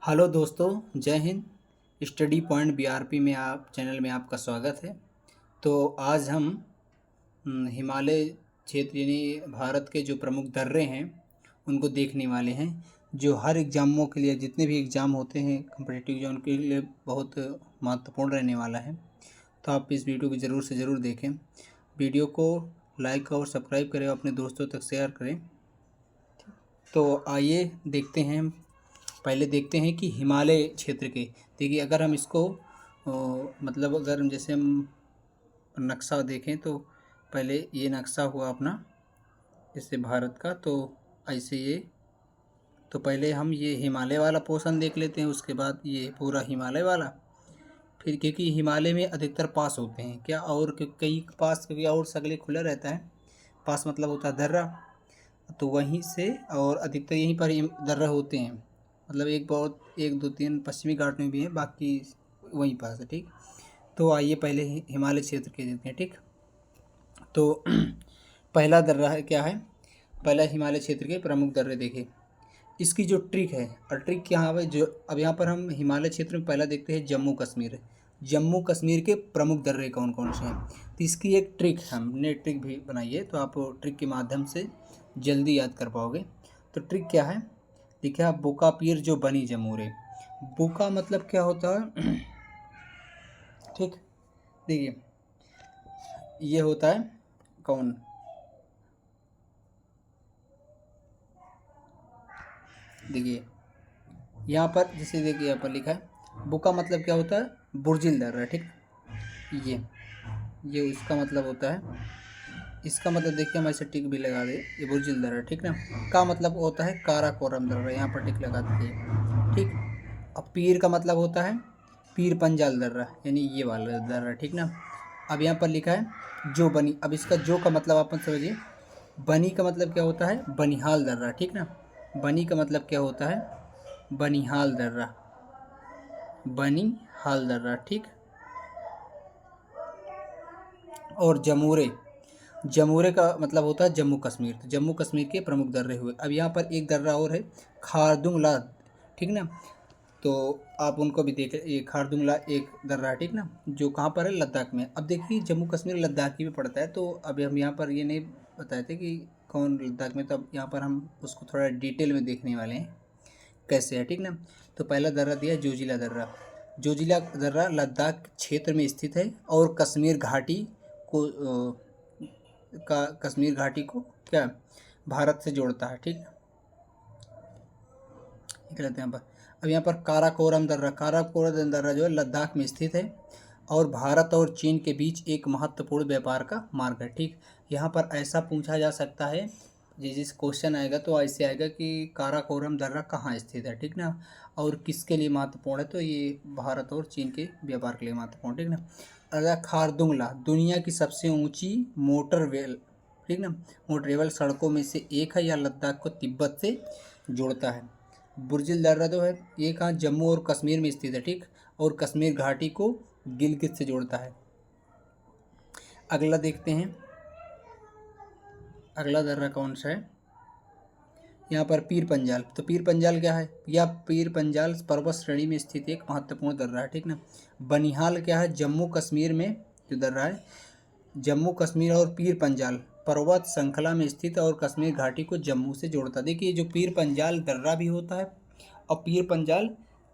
Hello दोस्तों, जय Hind. Study point BRP में आप चैनल में आपका स्वागत है। तो आज हम हिमालय क्षेत्र यानी भारत के जो प्रमुख दर्रे हैं उनको देखने वाले हैं, जो हर एग्ज़ामों के लिए, जितने भी एग्ज़ाम होते हैं कॉम्पिटिटिव एग्जाम के लिए बहुत महत्वपूर्ण रहने वाला है। तो आप इस वीडियो को ज़रूर से ज़रूर देखें। वीडियो को लाइक और सब्सक्राइब करें, अपने दोस्तों तक शेयर करें। तो आइए देखते हैं। पहले देखते हैं कि हिमालय क्षेत्र के, देखिए अगर हम इसको मतलब अगर हम जैसे हम नक्शा देखें तो पहले ये नक्शा हुआ अपना जैसे भारत का, तो ऐसे ये, तो पहले हम ये हिमालय वाला पोर्शन देख लेते हैं, उसके बाद ये पूरा हिमालय वाला। फिर क्योंकि हिमालय में अधिकतर पास होते हैं क्या, और कई पास क्योंकि और सगले खुला रहता है। पास मतलब होता है दर्रा, तो वहीं से और अधिकतर यहीं पर ही दर्रा होते हैं। मतलब एक दो तीन पश्चिमी घाट में भी है, बाकी वहीं पास है। ठीक, तो आइए पहले हिमालय क्षेत्र के देखते हैं। ठीक, तो पहला दर्रा है क्या है, पहला हिमालय क्षेत्र के प्रमुख दर्रे देखे। इसकी जो ट्रिक है, और ट्रिक क्या है जो अब यहाँ पर हम हिमालय क्षेत्र में पहला देखते हैं जम्मू कश्मीर। जम्मू कश्मीर के प्रमुख दर्रे कौन कौन से हैं, तो इसकी एक ट्रिक हमने ट्रिक भी बनाई है, तो आप ट्रिक के माध्यम से जल्दी याद कर पाओगे। तो ट्रिक क्या है, देखिए बोका पीर जो बनी जमूरे। बोका मतलब क्या होता है ठीक, देखिए ये होता है कौन, देखिए यहाँ पर जैसे देखिए यहाँ पर लिखा है बोका मतलब क्या होता है, बुर्जिल दर्रा। ठीक, ये इसका मतलब होता है, इसका मतलब देखिए हम ऐसे टिक भी लगा दे, ये बुर्जिल दर्रा। ठीक ना, का मतलब होता है काराकोरम दर्रा, यहाँ पर टिक लगा दीजिए। ठीक, अब पीर का मतलब होता है पीर पंजाल दर्रा, यानी ये वाला दर्रा। ठीक ना, अब यहाँ पर लिखा है जो बनी, अब इसका जो का मतलब आप समझिए। बनी का मतलब क्या होता है, बनिहाल दर्रा। ठीक ना, बनी का मतलब क्या होता है, बनिहाल दर्रा, बनिहाल दर्रा। ठीक, और जमूरे, जमूरे का मतलब होता है जम्मू कश्मीर। तो जम्मू कश्मीर के प्रमुख दर्रे हुए। अब यहाँ पर एक दर्रा और है खारदुंगला। ठीक ना, तो आप उनको भी देख, ये खारदुंगला एक दर्रा है। ठीक ना, जो कहाँ पर है, लद्दाख में। अब देखिए जम्मू कश्मीर लद्दाख ही में पड़ता है, तो अभी हम यहाँ पर ये नहीं बताए थे कि कौन लद्दाख में, तो अब यहाँ पर हम उसको थोड़ा डिटेल में देखने वाले हैं कैसे है। ठीक ना, तो पहला दर्रा दिया जोजिला दर्रा। जोजिला दर्रा लद्दाख क्षेत्र में स्थित है और कश्मीर घाटी को कश्मीर घाटी को क्या भारत से जोड़ता है। ठीक, लिख लेते हैं यहाँ पर। अब यहाँ पर काराकोरम दर्रा, काराकोरम दर्रा जो है लद्दाख में स्थित है और भारत और चीन के बीच एक महत्वपूर्ण व्यापार का मार्ग है। ठीक, यहाँ पर ऐसा पूछा जा सकता है, जिस क्वेश्चन आएगा तो ऐसे आएगा कि काराकोरम दर्रा कहाँ स्थित है। ठीक ना, और किसके लिए महत्वपूर्ण है, तो ये भारत और चीन के व्यापार के लिए महत्वपूर्ण। ठीक ना, अगला खारदुंगला, दुनिया की सबसे ऊंची मोटरवेल। ठीक ना, मोटरवेल सड़कों में से एक है, यह लद्दाख को तिब्बत से जोड़ता है। बुर्जिल दर्रा जो है ये कहाँ, जम्मू और कश्मीर में स्थित है। ठीक, और कश्मीर घाटी को गिलगित से जोड़ता है। अगला देखते हैं, अगला दर्रा कौन सा है, यहाँ पर पीर पंजाल। तो पीर पंजाल क्या है, यह पीर पंजाल पर्वत श्रेणी में स्थित एक महत्वपूर्ण दर्रा है। ठीक ना, बनिहाल क्या है, जम्मू कश्मीर में जो दर्रा है, जम्मू कश्मीर और पीर पंजाल पर्वत श्रृंखला में स्थित है और कश्मीर घाटी को जम्मू से जोड़ता है। देखिए जो पीर पंजाल दर्रा भी होता है और पीर पंजाल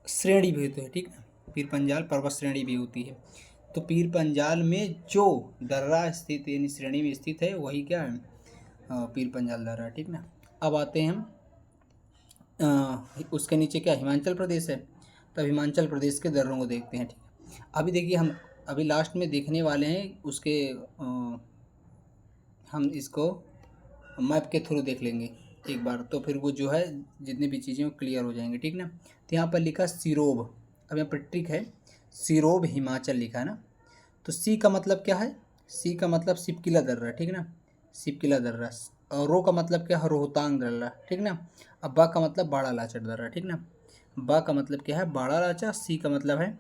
श्रेणी भी होती है। ठीक है, पीर पंजाल पर्वत श्रेणी भी होती है। तो पीर पंजाल में जो दर्रा स्थित यानी श्रेणी में स्थित है वही क्या है, पीर पंजाल दर्रा। ठीक ना, अब आते हैं हम उसके नीचे क्या हिमाचल प्रदेश है, तब हिमाचल प्रदेश के दर्रों को देखते हैं। ठीक है, अभी देखिए हम अभी लास्ट में देखने वाले हैं उसके हम इसको मैप के थ्रू देख लेंगे एक बार, तो फिर वो जो है जितनी भी चीज़ें वो क्लियर हो जाएंगी। ठीक ना, तो यहाँ पर लिखा सिरोब, अब यहाँ पर ट्रिक है, सिरोब हिमाचल लिखा है ना, तो सी का मतलब क्या है, सी का मतलब सिपकिला दर्रा। ठीक ना, सिपकिला दर्रा। और रो का मतलब क्या है, रोहतांग दर्रा। ठीक ना, अब बा का मतलब बाड़ा लाचर दर्रा। ठीक ना, बा का मतलब क्या है, बाड़ा लाचा। सी का मतलब है,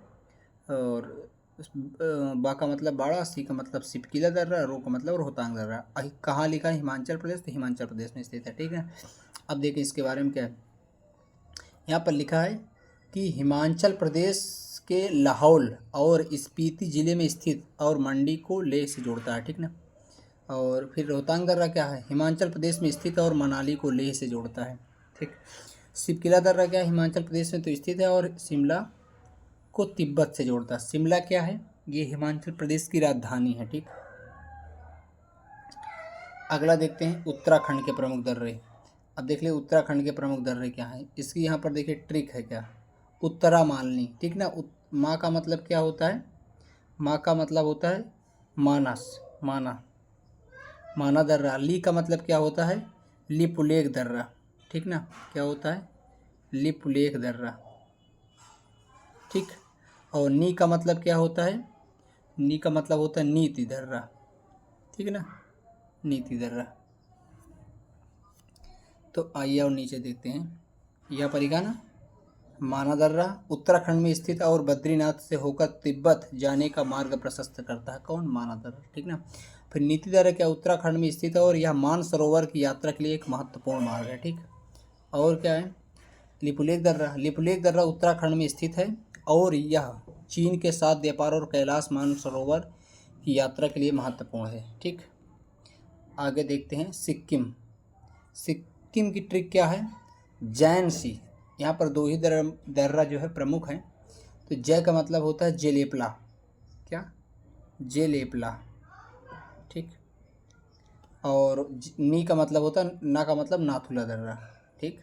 और बा का मतलब बाड़ा, सी का मतलब सिपकिला दर्रा, रो का मतलब रोहतांग दर्रा। कहाँ लिखा है, हिमाचल प्रदेश, तो हिमाचल प्रदेश में स्थित है। ठीक है, अब देखें इसके बारे में क्या है, यहाँ पर लिखा है कि हिमाचल प्रदेश के लाहौल और स्पीति ज़िले में स्थित और मंडी को लेह से जोड़ता है, ठीक ना। और फिर रोहतांग दर्रा क्या है, हिमाचल प्रदेश में स्थित और मनाली को लेह से जोड़ता है, ठीक। शिवकिला दर्रा क्या है, हिमाचल प्रदेश में तो स्थित है और शिमला को तिब्बत से जोड़ता है। शिमला क्या है, ये हिमाचल प्रदेश की राजधानी है, ठीक। अगला देखते हैं उत्तराखंड के प्रमुख दर्रे। अब देख ले उत्तराखंड के प्रमुख दर्रे क्या हैं। इसकी यहाँ पर देखिए ट्रिक है क्या, उत्तरा मालनी, ठीक ना। माँ का मतलब क्या होता है, माँ का मतलब होता है मानस, माना, माना दर्रा। ली का मतलब क्या होता है, लिपुलेख दर्रा, ठीक ना। क्या होता है, लिपुलेख दर्रा, ठीक। और नी का मतलब क्या होता है, नी का मतलब होता है नीति दर्रा, ठीक ना, नीति दर्रा। तो आइए और नीचे देखते हैं, यह पड़ेगा ना, माना दर्रा उत्तराखंड में स्थित और बद्रीनाथ से होकर तिब्बत जाने का मार्ग प्रशस्त करता है। कौन, माना दर्रा, ठीक ना। फिर नीति दर्रा क्या, उत्तराखंड में स्थित है और यह मानसरोवर की यात्रा के लिए एक महत्वपूर्ण मार्ग है, ठीक। और क्या है, लिपुलेख दर्रा, लिपुलेख दर्रा उत्तराखंड में स्थित है और यह चीन के साथ व्यापार और कैलाश मानसरोवर की यात्रा के लिए महत्वपूर्ण है, ठीक। आगे देखते हैं सिक्किम। सिक्किम की ट्रिक क्या है, जैन सी। यहाँ पर दो ही दर्रा जो है प्रमुख हैं। तो जय का मतलब होता है जेलेपला, क्या, जेलेपला, ठीक। और नी का मतलब होता है, ना का मतलब नाथुला दर्रा, ठीक,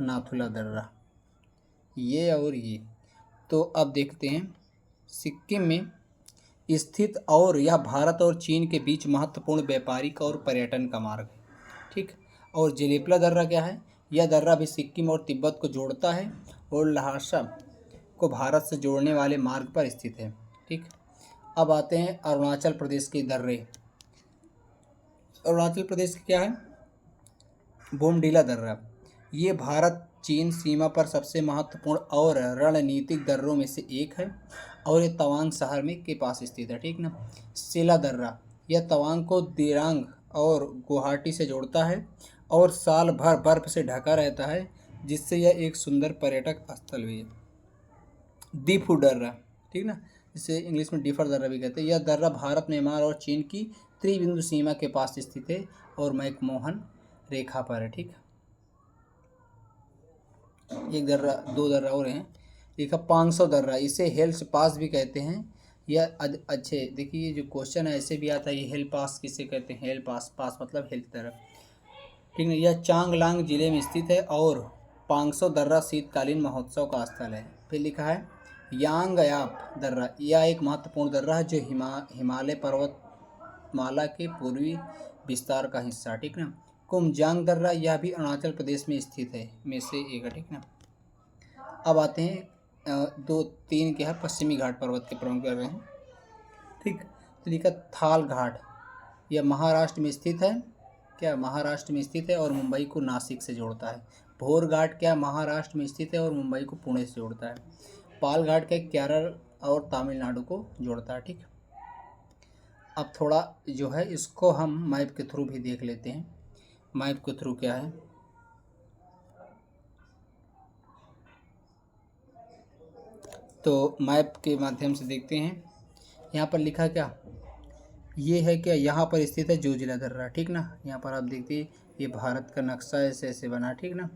नाथुला दर्रा, ये और ये। तो अब देखते हैं सिक्किम में स्थित और यह भारत और चीन के बीच महत्वपूर्ण व्यापारिक और पर्यटन का मार्ग है, ठीक। और जेलेपला दर्रा क्या है, यह दर्रा भी सिक्किम और तिब्बत को जोड़ता है और लहासा को भारत से जोड़ने वाले मार्ग पर स्थित है, ठीक। अब आते हैं अरुणाचल प्रदेश के दर्रे। अरुणाचल प्रदेश क्या है, बोमडीला दर्रा। ये भारत चीन सीमा पर सबसे महत्वपूर्ण और रणनीतिक दर्रों में से एक है और ये तवांग शहर में के पास स्थित है, ठीक ना। सेला दर्रा, यह तवांग को दिरांग और गुवाहाटी से जोड़ता है और साल भर बर्फ से ढका रहता है, जिससे यह एक सुंदर पर्यटक स्थल भी है। दीफू दर्रा, ठीक ना, जिसे इंग्लिश में डिफर दर्रा भी कहते हैं। यह दर्रा भारत, म्यांमार और चीन की त्रिबिंदु सीमा के पास स्थित है और मैकमोहन रेखा पर है, ठीक। एक दर्रा, दो दर्रा और हैं। एक है 500 दर्रा, इसे हेल्स पास भी कहते हैं। यह अच्छे देखिए, जो क्वेश्चन है ऐसे भी आता है, ये हेल पास किसे कहते हैं, हेल पास, पास मतलब हेल्थ दर्रा, ठीक है। यह चांगलांग जिले में स्थित है और 500 दर्रा शीतकालीन महोत्सव का स्थल है। फिर लिखा है यांगयाप दर्रा, यह एक महत्वपूर्ण दर्रा है जो हिमालय पर्वतमाला के पूर्वी विस्तार का हिस्सा, ठीक ना। कुमजांग दर्रा, यह भी अरुणाचल प्रदेश में स्थित है में से एक है, ठीक ना। अब आते हैं दो तीन के हैं पश्चिमी घाट पर्वत के प्रमुख दर्रे हैं, ठीक। तो लिखा थाल घाट, यह महाराष्ट्र में स्थित है, क्या, महाराष्ट्र में स्थित है और मुंबई को नासिक से जोड़ता है। भोर घाट क्या, महाराष्ट्र में स्थित है और मुंबई को पुणे से जोड़ता है। पाल घाट क्या, केरल और तमिलनाडु को जोड़ता है, ठीक। अब थोड़ा जो है इसको हम मैप के थ्रू भी देख लेते हैं। मैप के थ्रू क्या है, तो मैप के माध्यम से देखते हैं। यहाँ पर लिखा क्या, ये है क्या, यहाँ पर स्थित है जोजिला दर्रा, ठीक ना। यहाँ पर आप देखिए ये भारत का नक्शा ऐसे ऐसे बना, ठीक ना।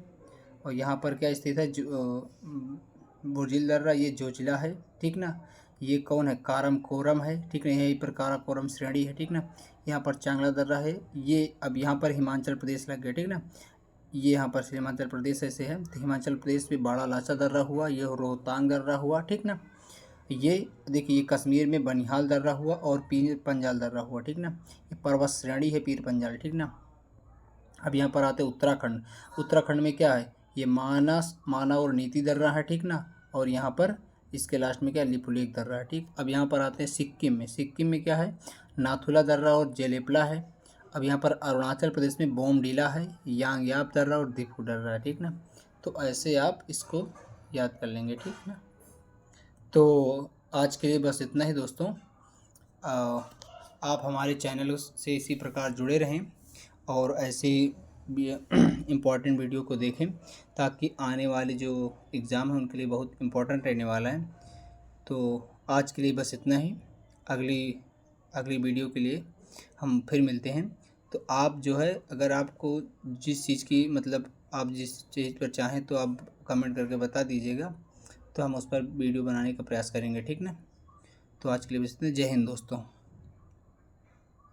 और यहाँ पर क्या स्थित है, बुर्जिल दर्रा, ये जोजिला है, ठीक ना। ये कौन है, काराकोरम है, ठीक ना, यहीं पर काराकोरम श्रेणी है, ठीक ना। यहाँ पर चांगला दर्रा है, ये अब यहाँ पर हिमाचल प्रदेश लग गया, ठीक ना। ये यहाँ पर हिमाचल प्रदेश ऐसे है, तो हिमाचल प्रदेश में बाड़ा लाचा दर्रा हुआ, ये रोहतांग दर्रा हुआ, ठीक ना। ये देखिए ये कश्मीर में बनिहाल दर्रा हुआ और पीर पंजाल दर्रा हुआ, ठीक ना। ये पर्वत श्रेणी है पीर पंजाल, ठीक ना। अब यहाँ पर आते उत्तराखंड। उत्तराखंड में क्या है, ये मानस, माना और नीति दर्रा है, ठीक ना। और यहाँ पर इसके लास्ट में क्या, लिपुलेख दर्रा है, ठीक। अब यहाँ पर आते हैं सिक्किम में। सिक्किम में क्या है, नाथुला दर्रा और जेलेपला है। अब यहाँ पर अरुणाचल प्रदेश में बोमडीला है, यांगयाप दर्रा और दीफू दर्रा है, ठीक ना। तो ऐसे आप इसको याद कर लेंगे, ठीक ना। तो आज के लिए बस इतना ही दोस्तों। आप हमारे चैनल से इसी प्रकार जुड़े रहें और ऐसी इम्पॉर्टेंट वीडियो को देखें, ताकि आने वाले जो एग्ज़ाम है उनके लिए बहुत इम्पोर्टेंट रहने वाला है। तो आज के लिए बस इतना ही। अगली वीडियो के लिए हम फिर मिलते हैं। तो आप जो है, अगर आपको जिस चीज़ की मतलब आप जिस चीज़ पर चाहें तो आप कमेंट करके बता दीजिएगा, तो हम उस पर वीडियो बनाने का प्रयास करेंगे, ठीक ना। तो आज के लिए बस इतना। जय हिंद दोस्तों।